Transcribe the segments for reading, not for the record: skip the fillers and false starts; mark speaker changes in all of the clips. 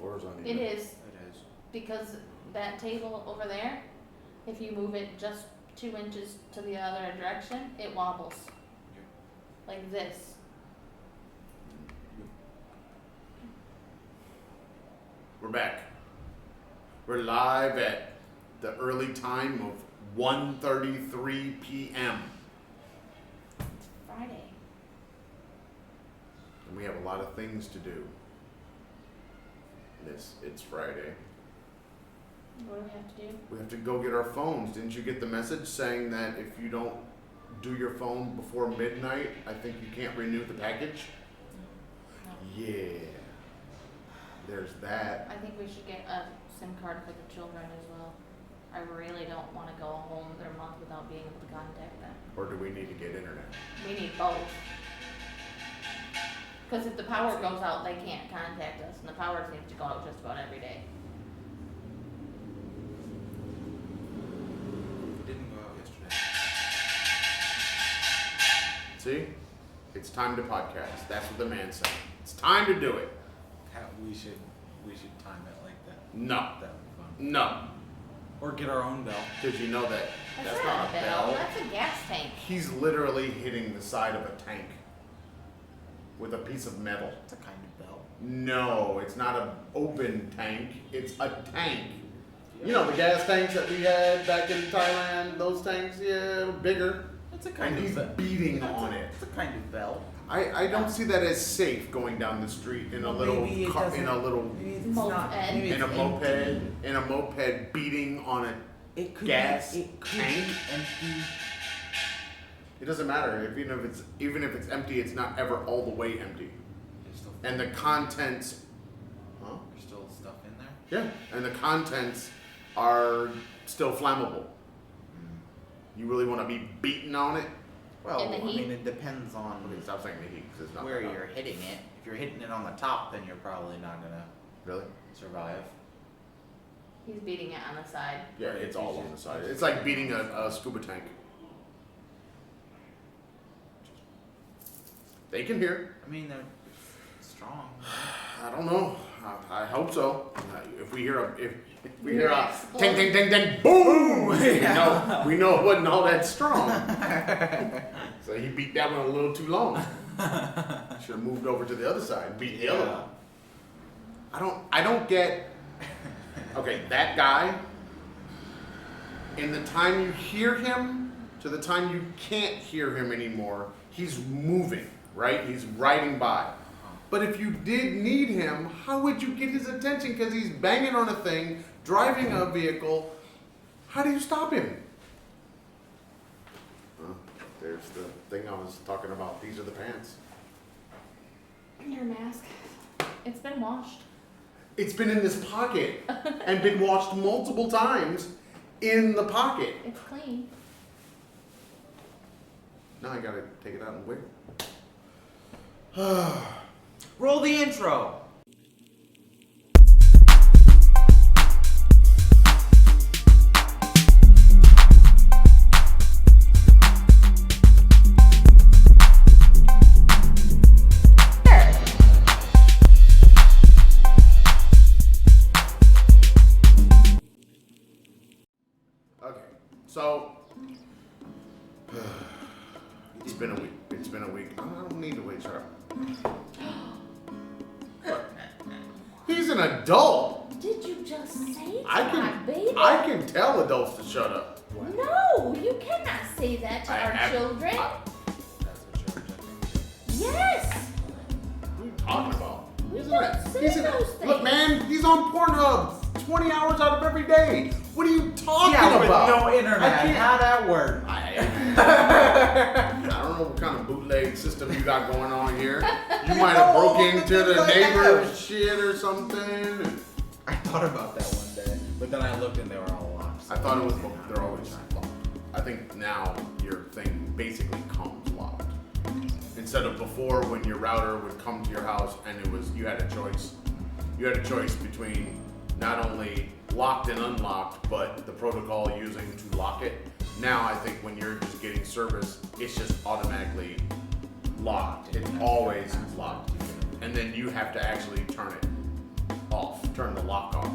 Speaker 1: floor is uneven.
Speaker 2: It is.
Speaker 3: It is.
Speaker 2: Because that table over there, if you move it just 2 inches to the other direction, it wobbles.
Speaker 3: Yep.
Speaker 2: Like this.
Speaker 1: We're back. We're live at the early time of 1:33 p.m.
Speaker 2: It's Friday.
Speaker 1: And we have a lot of things to do. It's Friday.
Speaker 2: What do we have to do?
Speaker 1: We have to go get our phones. Didn't you get the message saying that if you don't do your phone before midnight, I think you can't renew the package?
Speaker 2: No.
Speaker 1: Yeah. There's that.
Speaker 2: I think we should get a SIM card for the children as well. I really don't want to go a whole other month without being able to contact them.
Speaker 1: Or do we need to get internet?
Speaker 2: We need both. Because if the power goes out, they can't contact us, and the power seems to go out just about every day.
Speaker 3: It didn't go out yesterday.
Speaker 1: See? It's time to podcast. That's what the man said. It's time to do it.
Speaker 3: We should time it like that.
Speaker 1: No.
Speaker 3: That would be fun.
Speaker 1: No.
Speaker 3: Or get our own bell.
Speaker 1: Because you know that
Speaker 2: That's not a bell. That's a gas tank.
Speaker 1: He's literally hitting the side of a tank with a piece of metal.
Speaker 3: It's a kind of bell.
Speaker 1: No, it's not an open tank. It's a tank. You know the gas tanks that we had back in Thailand? Those tanks, yeah, bigger.
Speaker 3: It's a kind
Speaker 1: And he's beating on it.
Speaker 3: It's a kind of bell.
Speaker 1: I don't see that as safe going down the street in a little
Speaker 3: Maybe it
Speaker 1: car,
Speaker 3: doesn't-
Speaker 1: in a little
Speaker 3: Maybe it's
Speaker 2: Moped.
Speaker 3: not. Maybe
Speaker 1: in a
Speaker 3: it's
Speaker 1: moped
Speaker 3: empty.
Speaker 1: in a moped beating on a
Speaker 3: It could
Speaker 1: gas
Speaker 3: be, it could
Speaker 1: tank.
Speaker 3: be empty.
Speaker 1: It doesn't matter even if it's empty, it's not ever all the way empty.
Speaker 3: There's still,
Speaker 1: And the contents, huh?
Speaker 3: there's still stuff in there.
Speaker 1: Yeah, and the contents are still flammable. You really want to be beating on it?
Speaker 3: Well,
Speaker 2: In the
Speaker 3: I
Speaker 2: heat?
Speaker 3: mean, it depends on
Speaker 1: Okay, stop saying the heat because it's not
Speaker 3: where
Speaker 1: that hot.
Speaker 3: you're hitting it. If you're hitting it on the top, then you're probably not gonna
Speaker 1: Really?
Speaker 3: survive.
Speaker 2: He's beating it on the side.
Speaker 1: Yeah, it's all on the side. It's like beating a scuba tank. They can hear.
Speaker 3: I mean, they're strong.
Speaker 1: I don't know. I hope so. If we hear a we
Speaker 2: Hear
Speaker 1: hear a
Speaker 2: explode.
Speaker 1: ting ting ting ting boom, we know it wasn't all that strong. So he beat that one a little too long. Should have moved over to the other side and beat the other one. I don't get. Okay, that guy. In the time you hear him to the time you can't hear him anymore, he's moving, right? He's riding by. But if you did need him, how would you get his attention? Because he's banging on a thing, driving a vehicle. How do you stop him? There's the thing I was talking about. These are the pants.
Speaker 2: Your mask. It's been washed.
Speaker 1: It's been in this pocket and been washed multiple times in the pocket.
Speaker 2: It's clean.
Speaker 1: Now I gotta take it out and wear it.
Speaker 3: Roll the intro.
Speaker 1: Okay, so it's been a week. It's been a week. I don't need to wait, shut up. He's an adult.
Speaker 2: Did you just say
Speaker 1: I
Speaker 2: that,
Speaker 1: can
Speaker 2: baby?
Speaker 1: I can tell adults to shut up.
Speaker 2: No, you cannot say that to our children.
Speaker 3: That's what you're projecting.
Speaker 2: Yes.
Speaker 1: What are you talking about?
Speaker 2: We
Speaker 1: He's
Speaker 2: don't
Speaker 1: an-
Speaker 2: say
Speaker 1: he's an-
Speaker 2: those
Speaker 1: Look,
Speaker 2: things.
Speaker 1: man, he's on Pornhub 20 hours out of every day. What are you talking
Speaker 3: Yeah,
Speaker 1: about?
Speaker 3: with no internet.
Speaker 1: I can't-
Speaker 3: How'd that work?
Speaker 1: I don't know what kind of bootleg system you got going on here. You might have broke into the neighbor's shit or something.
Speaker 3: I thought about that one day, but then I looked and they were all locked.
Speaker 1: I thought it was they're always locked. I think now your thing basically comes locked. Instead of before when your router would come to your house and it was you had a choice. You had a choice between not only locked and unlocked, but the protocol using to lock it. Now I think when you're just getting service, it's just automatically locked. It's always locked. And then you have to actually turn it off, turn the lock off.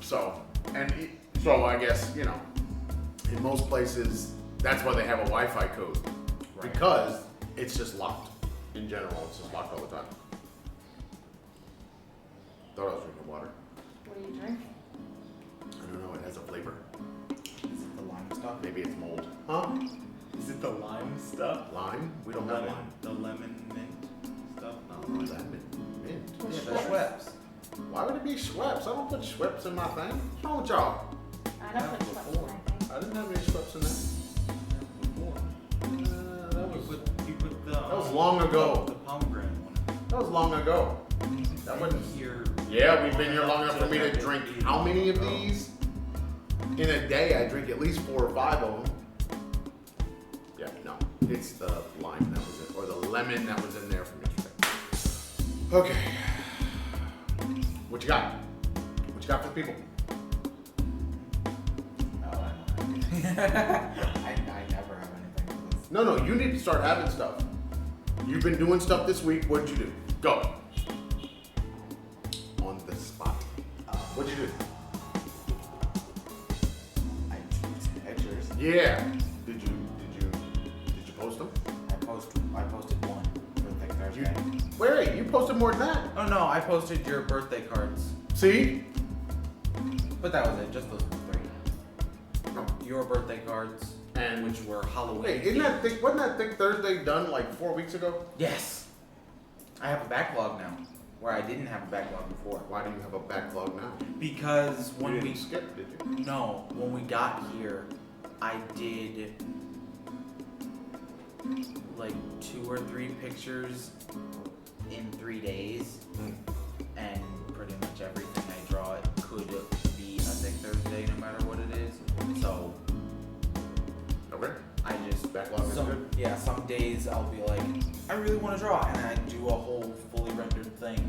Speaker 1: So I guess, you know, in most places, that's why they have a Wi-Fi code.
Speaker 3: Right.
Speaker 1: Because it's just locked. In general, it's just locked all the time. Thought I was drinking water.
Speaker 2: What are you drinking?
Speaker 1: I don't know, it has a flavor.
Speaker 3: Is it the lime stuff?
Speaker 1: Maybe it's mold. Huh?
Speaker 3: Is it the lime stuff?
Speaker 1: Lime? We don't have lime.
Speaker 3: The lemon mint stuff?
Speaker 1: No, lemon. Mint.
Speaker 3: Yeah, the
Speaker 2: Schweppes?
Speaker 3: Schweppes.
Speaker 1: Why would it be Schweppes? I don't put Schweppes in my thing. What's wrong with y'all?
Speaker 2: I don't put Schweppes in my thing.
Speaker 1: I didn't have any Schweppes in there. That was long ago.
Speaker 3: The pomegranate one.
Speaker 1: That was long ago. That wasn't
Speaker 3: here.
Speaker 1: Yeah, we've been here long enough for me to drink how many of these? In a day, I drink at least 4 or 5 of them. Yeah, no. It's the lime that was in, or the lemon that was in there from yesterday. Okay. What you got? What you got for the people?
Speaker 3: Oh, I never have anything for this.
Speaker 1: No, you need to start having stuff. You've been doing stuff this week. What'd you do? Go. On the spot. What'd you do?
Speaker 3: I took pictures.
Speaker 1: Yeah. Did you post them?
Speaker 3: I posted one for Thick Thursday.
Speaker 1: Wait, you posted more than that.
Speaker 3: Oh no, I posted your birthday cards.
Speaker 1: See?
Speaker 3: But that was it, just those 3.
Speaker 1: No.
Speaker 3: Your birthday cards,
Speaker 1: And
Speaker 3: which were Halloween.
Speaker 1: Wait, wasn't that Thick Thursday done like 4 weeks ago?
Speaker 3: Yes. I have a backlog now, where I didn't have a backlog before.
Speaker 1: Why do you have a backlog now?
Speaker 3: Because when
Speaker 1: you
Speaker 3: we
Speaker 1: didn't skip, did you?
Speaker 3: No, when we got here, I did like 2 or 3 pictures in 3 days, and pretty much everything I draw it could be a Thick Thursday, no matter what it is. So
Speaker 1: Okay.
Speaker 3: I just
Speaker 1: Backlog is good.
Speaker 3: Yeah, some days I'll be like, I really want to draw, and I do a whole fully rendered thing.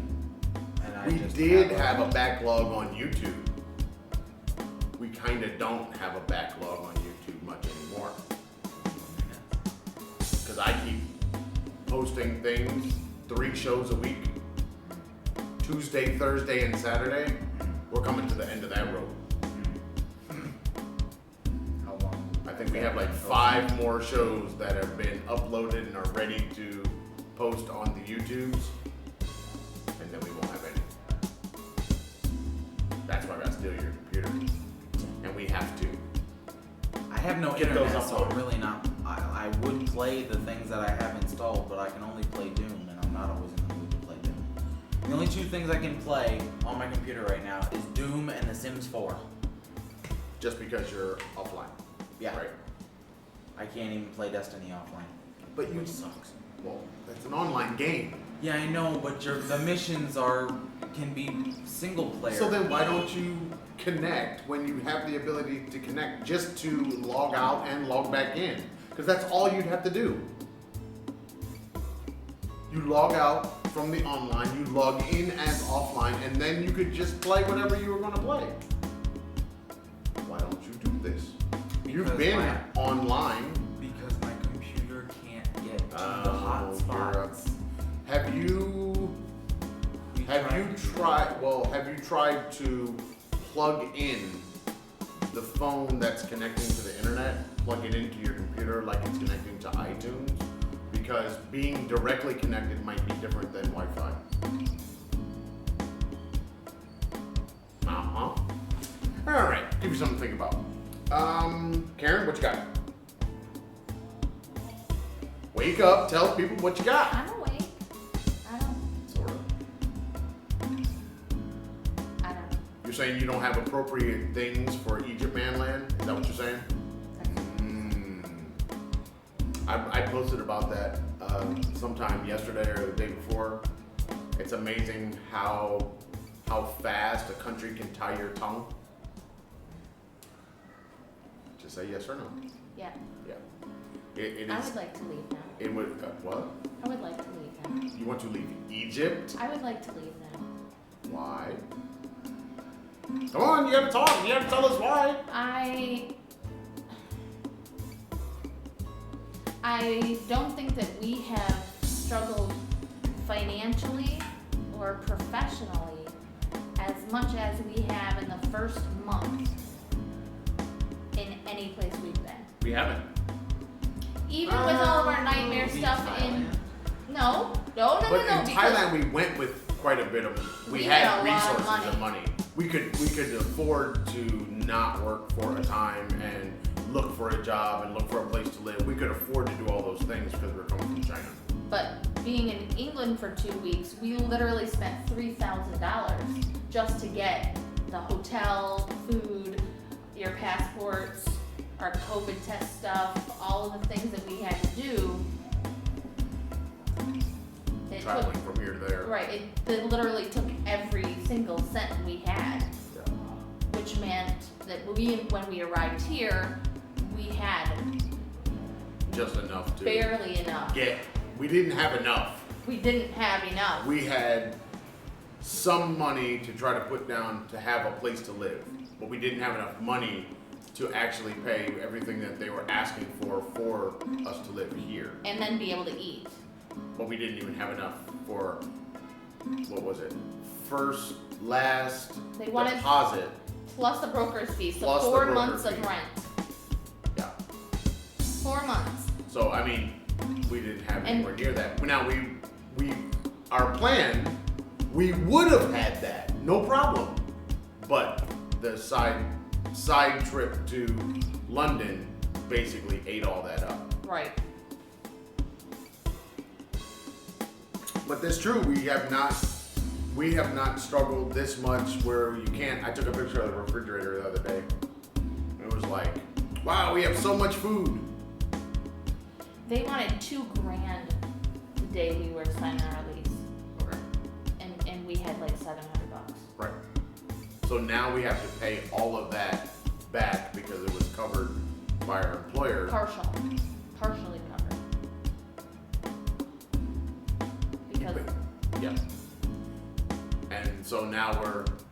Speaker 3: And I
Speaker 1: We
Speaker 3: just
Speaker 1: did have a backlog on YouTube. We kind of don't have a backlog on YouTube much anymore. Because I keep posting things, 3 shows a week. Tuesday, Thursday, and Saturday. We're coming to the end of that road.
Speaker 3: How long?
Speaker 1: I think we have like 5 more shows that have been uploaded and are ready to post on the YouTubes. And then we won't have any. That's why I gotta steal your computer. And we have to.
Speaker 3: I have no
Speaker 1: Get those
Speaker 3: internet, so I'm
Speaker 1: uploaded.
Speaker 3: really not. I would play the things that I have installed, but I can only play Doom, and I'm not always in the mood to play Doom. The only 2 things I can play on my computer right now is Doom and The Sims 4.
Speaker 1: Just because you're offline.
Speaker 3: Yeah.
Speaker 1: Right.
Speaker 3: I can't even play Destiny offline.
Speaker 1: But you
Speaker 3: Which sucks.
Speaker 1: Well, that's an online game.
Speaker 3: Yeah, I know, but the missions can be single player.
Speaker 1: So then why don't you connect when you have the ability to connect just to log out and log back in? Because that's all you'd have to do. You log out from the online, you log in as offline, and then you could just play whatever you were going to play. Why don't you do this? You've
Speaker 3: Because
Speaker 1: been online.
Speaker 3: Because my computer can't get to the
Speaker 1: Oh,
Speaker 3: hotspots.
Speaker 1: Have you tried to plug in the phone that's connecting to the internet, plug it into your computer like it's connecting to iTunes? Because being directly connected might be different than Wi-Fi. Uh-huh. All right, give you something to think about. Karen, what you got? Wake up, tell people what you got.
Speaker 2: I'm awake. I don't know.
Speaker 1: You're saying you don't have appropriate things for Egypt Manland? Is that what you're saying? I posted about that sometime yesterday or the day before. It's amazing how fast a country can tie your tongue. Just say yes or no.
Speaker 2: Yeah.
Speaker 1: Yeah. It
Speaker 2: I
Speaker 1: is.
Speaker 2: would like to leave now.
Speaker 1: It would. What?
Speaker 2: I would like to leave now.
Speaker 1: You want to leave Egypt?
Speaker 2: I would like to leave now.
Speaker 1: Why? Come on, you gotta talk. You have to tell us why.
Speaker 2: I don't think that we have struggled financially or professionally as much as we have in the first month in any place we've been.
Speaker 1: We haven't.
Speaker 2: Even with all of our nightmare stuff in, no.
Speaker 1: But in
Speaker 2: Because
Speaker 1: Thailand, we went with quite a bit of. We
Speaker 2: We
Speaker 1: had
Speaker 2: had a lot of
Speaker 1: resources and money. We could afford to not work for a time and look for a job and look for a place to live. We could afford to do all those things because we're coming from China.
Speaker 2: But being in England for 2 weeks, we literally spent $3,000 just to get the hotel, food, your passports, our COVID test stuff, all of the things that we had to do. It
Speaker 1: Traveling from here to there.
Speaker 2: took, right, it literally took every single cent we had,
Speaker 1: Yeah.
Speaker 2: which meant that when we arrived here, we had
Speaker 1: Just enough to
Speaker 2: barely enough.
Speaker 1: We didn't have enough.
Speaker 2: We didn't have enough.
Speaker 1: We had some money to try to put down to have a place to live, but we didn't have enough money to actually pay everything that they were asking for us to live here.
Speaker 2: And then be able to eat.
Speaker 1: But we didn't even have enough for, what was it? First, last,
Speaker 2: They wanted-
Speaker 1: deposit.
Speaker 2: Plus the broker's fee, so
Speaker 1: Plus the
Speaker 2: 4
Speaker 1: broker
Speaker 2: months
Speaker 1: fee.
Speaker 2: of rent.
Speaker 1: Yeah.
Speaker 2: 4 months.
Speaker 1: So, I mean, we didn't have
Speaker 2: And-
Speaker 1: anywhere near that. Now, our plan, we would have had that, no problem. But the side trip to London basically ate all that up.
Speaker 2: Right.
Speaker 1: But that's true, we have not struggled this much where you can't. I took a picture of the refrigerator the other day. It was like, wow, we have so much food.
Speaker 2: They wanted $2,000 the day we were signing our lease.
Speaker 1: Okay.
Speaker 2: And we had like $700.
Speaker 1: Right. So now we have to pay all of that back because it was covered by our employer.
Speaker 2: Partially covered. Because
Speaker 1: Yeah. And so now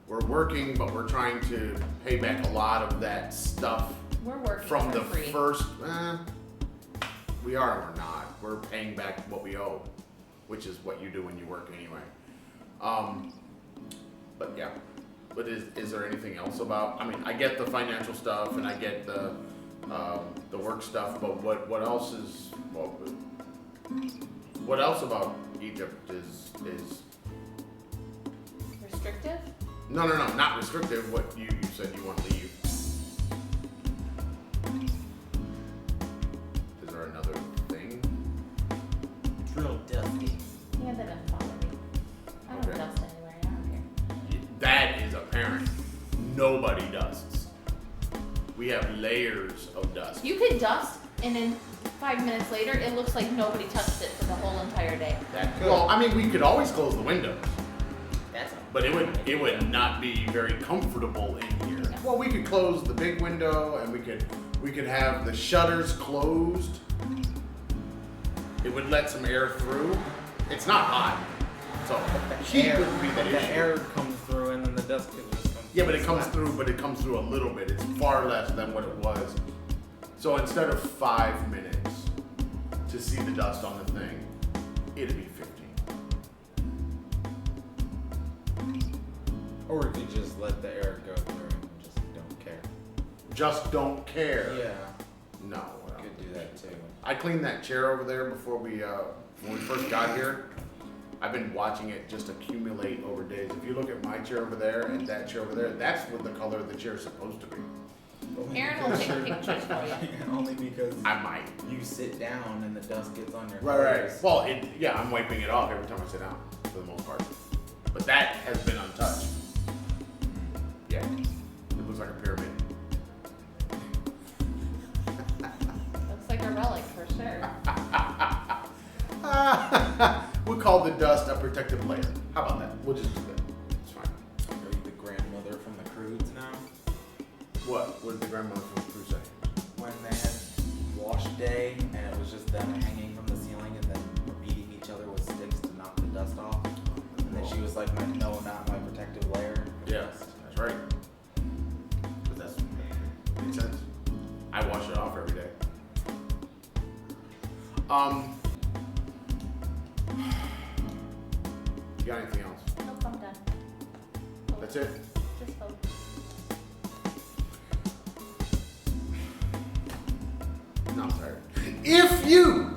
Speaker 1: we're working, but we're trying to pay back a lot of that stuff
Speaker 2: we're working
Speaker 1: from
Speaker 2: for
Speaker 1: the
Speaker 2: free.
Speaker 1: first. We are and we're not. We're paying back what we owe, which is what you do when you work anyway. But yeah. But is there anything else about? I mean, I get the financial stuff and I get the work stuff, but what else is? Well, what else about Egypt is
Speaker 2: Restrictive?
Speaker 1: no, not restrictive. What you said you want to leave. Is there another thing?
Speaker 3: It's real dusty.
Speaker 2: Yeah, that doesn't bother me. I don't
Speaker 1: Okay.
Speaker 2: dust anywhere. I don't care.
Speaker 1: That is apparent. Nobody dusts. We have layers of dust.
Speaker 2: You could dust, and then 5 minutes later, it looks like nobody touched it for the whole entire day.
Speaker 1: Well, I mean, we could always close the windows,
Speaker 3: That's
Speaker 1: but it would not be very comfortable in here.
Speaker 2: No.
Speaker 1: Well, we could close the big window, and we could have the shutters closed. It would let some air through. It's not hot, so heat wouldn't be the issue.
Speaker 3: The air comes through and then the dust could just come
Speaker 1: Yeah, but it comes
Speaker 3: Slap.
Speaker 1: through, a little bit. It's far less than what it was. So instead of 5 minutes to see the dust on the thing, it'd be 15.
Speaker 3: Or we could just let the air go through and just don't care.
Speaker 1: Just don't care.
Speaker 3: Yeah,
Speaker 1: No. well,
Speaker 3: could do that too.
Speaker 1: I cleaned that chair over there before when we first got here. I've been watching it just accumulate over days. If you look at my chair over there and that chair over there, that's what the color of the chair is supposed to be.
Speaker 2: Aaron will take pictures for you.
Speaker 3: Only because
Speaker 1: I might.
Speaker 3: you sit down and the dust gets on your
Speaker 1: Right.
Speaker 3: clothes.
Speaker 1: Well, I'm wiping it off every time I sit down, for the most part. But that has been untouched. Yeah. It looks like a pyramid.
Speaker 2: Looks like a relic for sure.
Speaker 1: We'll call the dust a protective layer. How about that? We'll just do that. It's fine.
Speaker 3: Are you the grandmother from the Croods now?
Speaker 1: What did the grandmother from the crew say?
Speaker 3: When they had wash day and it was just them hanging from the ceiling and then beating each other with sticks to knock the dust off. And then she was like, no, not my protective layer.
Speaker 1: Yeah, that's right. But that makes sense. I wash it off every day. You got anything else?
Speaker 2: Nope, I'm done. Go
Speaker 1: That's it.
Speaker 2: Just vote.
Speaker 1: No, I'm sorry. If you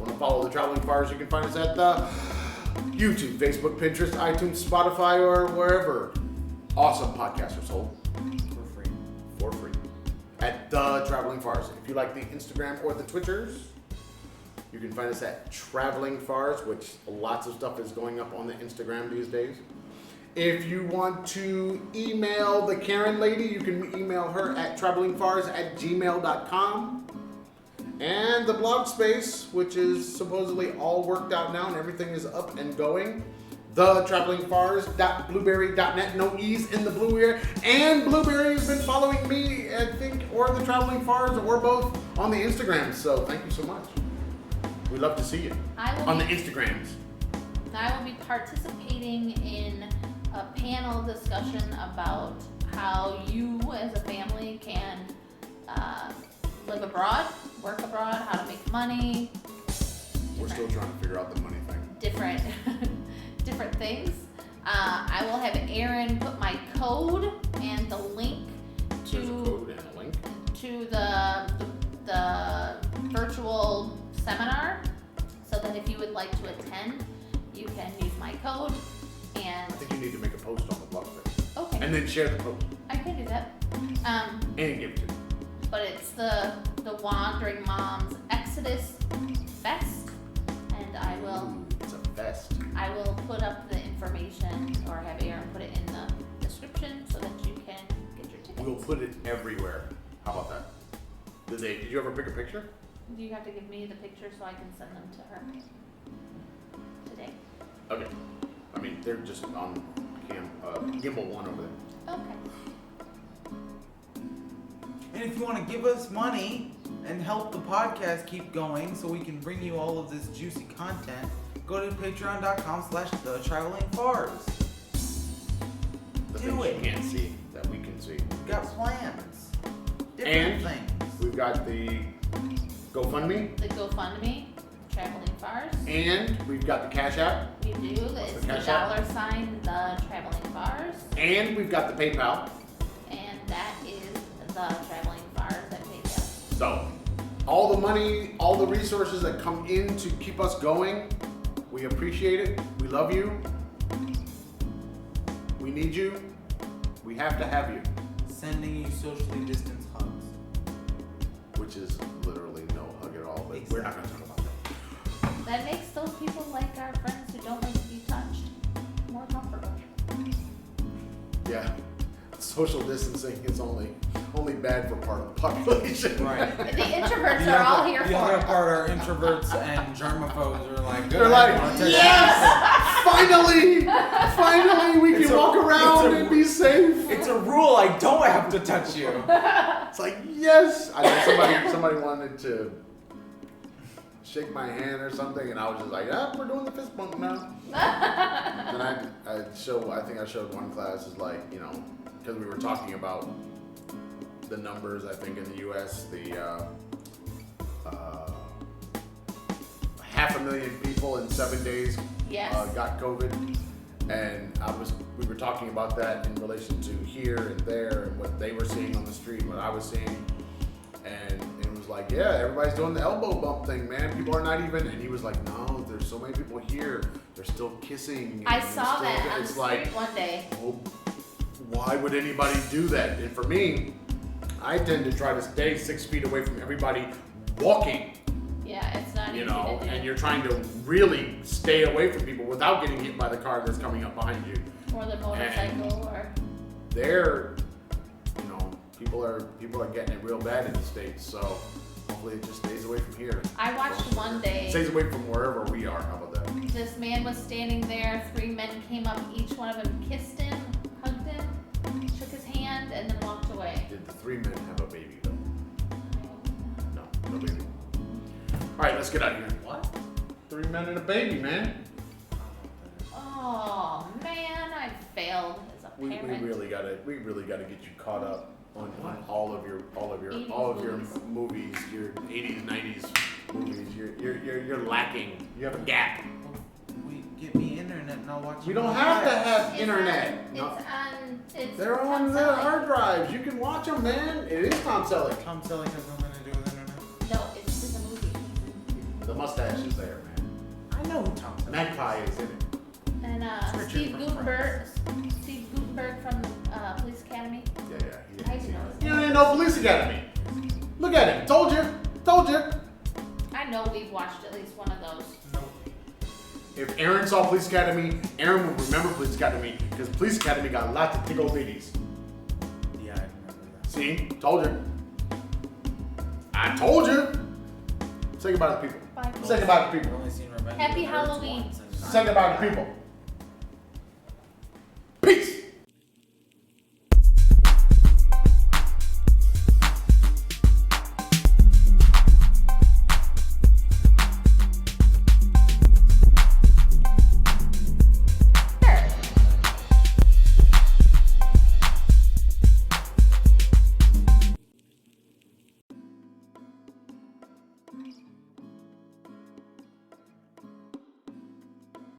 Speaker 1: want to follow the Traveling Farrs, you can find us at the YouTube, Facebook, Pinterest, iTunes, Spotify, or wherever awesome podcasts are sold. For free. At the Traveling Farrs. If you like the Instagram or the Twitters, you can find us at Traveling Farrs, which lots of stuff is going up on the Instagram these days. If you want to email the Karen lady, you can email her at travelingfars@gmail.com. And the blog space, which is supposedly all worked out now and everything is up and going. The travelingfars.blueberry.net. No E's in the blue here. And Blueberry has been following me, I think, or the Traveling Farrs, or both on the Instagram. So thank you so much. We love to see you on the Instagrams.
Speaker 2: I will be participating in a panel discussion about how you as a family can live abroad, work abroad, how to make money.
Speaker 1: We're still trying to figure out the money thing.
Speaker 2: Different things. I will have Aaron put my code and the link
Speaker 1: There's a code and a link.
Speaker 2: to the virtual seminar, so that if you would like to attend, you can use my code. And
Speaker 1: I think you need to make a post on the blog page.
Speaker 2: okay,
Speaker 1: And then share the post.
Speaker 2: I can do that.
Speaker 1: And give it to me.
Speaker 2: But it's the Wandering Moms Exodus Fest, and I will
Speaker 1: Ooh, it's a fest.
Speaker 2: put up the information, or have Aaron put it in the description so that you can get your tickets.
Speaker 1: We'll put it everywhere. How about that? Did you ever pick a picture?
Speaker 2: You have to give me the picture so I can send them to her today.
Speaker 1: Okay. I mean, they're just on gimbal one over there.
Speaker 2: Okay.
Speaker 3: And if you want to give us money and help the podcast keep going so we can bring you all of this juicy content, go to patreon.com/thetravelingfars.
Speaker 1: The
Speaker 3: Do
Speaker 1: things
Speaker 3: it.
Speaker 1: you can't see that we can see.
Speaker 3: We've got plans. Different
Speaker 1: And
Speaker 3: things.
Speaker 1: we've got the GoFundMe,
Speaker 2: The GoFundMe, Traveling Farrs.
Speaker 1: and we've got the Cash App,
Speaker 2: We do. It's the
Speaker 1: Cash App?
Speaker 2: $, the Traveling Farrs,
Speaker 1: and we've got the PayPal.
Speaker 2: and that is the Traveling Farrs at PayPal.
Speaker 1: So, all the money, all the resources that come in to keep us going, we appreciate it. We love you. We need you. We have to have you.
Speaker 3: Sending you socially distanced hugs.
Speaker 1: Which is literally no hug at all, but we're not going to talk about that.
Speaker 2: That makes those people like our friends who don't like to be touched more comfortable.
Speaker 1: Yeah, social distancing is only bad for part of the population.
Speaker 3: Right.
Speaker 2: The introverts are all here
Speaker 3: The other
Speaker 2: for it.
Speaker 3: part are introverts and germaphobes are like, good.
Speaker 1: They're like,
Speaker 3: I wanna touch
Speaker 1: yes! Finally, we
Speaker 3: It's
Speaker 1: can
Speaker 3: a-
Speaker 1: walk around
Speaker 3: it's a-
Speaker 1: and be safe.
Speaker 3: It's a rule, I don't have to touch you.
Speaker 1: It's like, yes! I know somebody wanted to shake my hand or something, and I was just like, we're doing the fist bump now. And I think I showed one class is like, because we were talking about the numbers, I think in the U.S., the 500,000 people in 7 days
Speaker 2: Yes.
Speaker 1: got COVID, and we were talking about that in relation to here and there and what they were seeing on the street, what I was seeing, and it was like, yeah, everybody's doing the elbow bump thing, man. People are not even, and he was like, no, there's so many people here, they're still kissing.
Speaker 2: I
Speaker 1: and
Speaker 2: saw
Speaker 1: still-
Speaker 2: that on the
Speaker 1: it's
Speaker 2: street
Speaker 1: like,
Speaker 2: one day.
Speaker 1: well, why would anybody do that? And for me, I tend to try to stay 6 feet away from everybody walking,
Speaker 2: Yeah, it's not easy to do.
Speaker 1: and you're trying to really stay away from people without getting hit by the car that's coming up behind you.
Speaker 2: Or the motorcycle, or
Speaker 1: There, people are getting it real bad in the States, so hopefully it just stays away from here.
Speaker 2: I watched one day.
Speaker 1: Stays away from wherever we are, how about that?
Speaker 2: This man was standing there, 3 men came up, each one of them kissed him, hugged him, shook his hand, and then walked away.
Speaker 1: Did the 3 men have a baby though? No baby. Alright, let's get out of here.
Speaker 3: What?
Speaker 1: 3 men and a baby, man.
Speaker 2: Oh man, I failed as a
Speaker 1: We
Speaker 2: parent.
Speaker 1: really gotta get you caught up on all of your
Speaker 2: 80s
Speaker 1: movies, your 80s, 90s movies. You're lacking. You have a gap.
Speaker 3: Get me internet and I'll watch.
Speaker 1: We
Speaker 3: them
Speaker 1: don't
Speaker 3: on
Speaker 1: have to
Speaker 3: flash.
Speaker 1: have
Speaker 2: It's
Speaker 1: internet.
Speaker 2: on,
Speaker 1: No.
Speaker 2: it's
Speaker 1: They're on
Speaker 2: Tom
Speaker 1: the
Speaker 2: Selleck.
Speaker 1: hard drives. You can watch them, man. It is Tom Selleck.
Speaker 3: Tom Selleck has nothing to do with internet.
Speaker 2: No, it's just a movie.
Speaker 1: The mustache is there, man.
Speaker 3: I know who Tom Selleck.
Speaker 1: Magpie is in it.
Speaker 2: And
Speaker 3: Richard
Speaker 2: Steve
Speaker 3: from
Speaker 2: Gutenberg from Police Academy.
Speaker 1: Yeah.
Speaker 2: I didn't know.
Speaker 1: You don't even know Police Academy. Look at him. Told you.
Speaker 2: I know we've watched at least one of those.
Speaker 3: Nope.
Speaker 1: If Aaron saw Police Academy, Aaron would remember Police Academy because Police Academy got lots of big old ladies.
Speaker 3: Yeah, I remember that.
Speaker 1: See? Told you. I told you. Say goodbye to the people.
Speaker 2: Bye.
Speaker 1: Say goodbye to the
Speaker 3: I've
Speaker 1: people.
Speaker 3: only seen Revenge
Speaker 2: Happy
Speaker 3: of the Nerds
Speaker 2: Halloween.
Speaker 3: once, and
Speaker 1: Say goodbye to the people.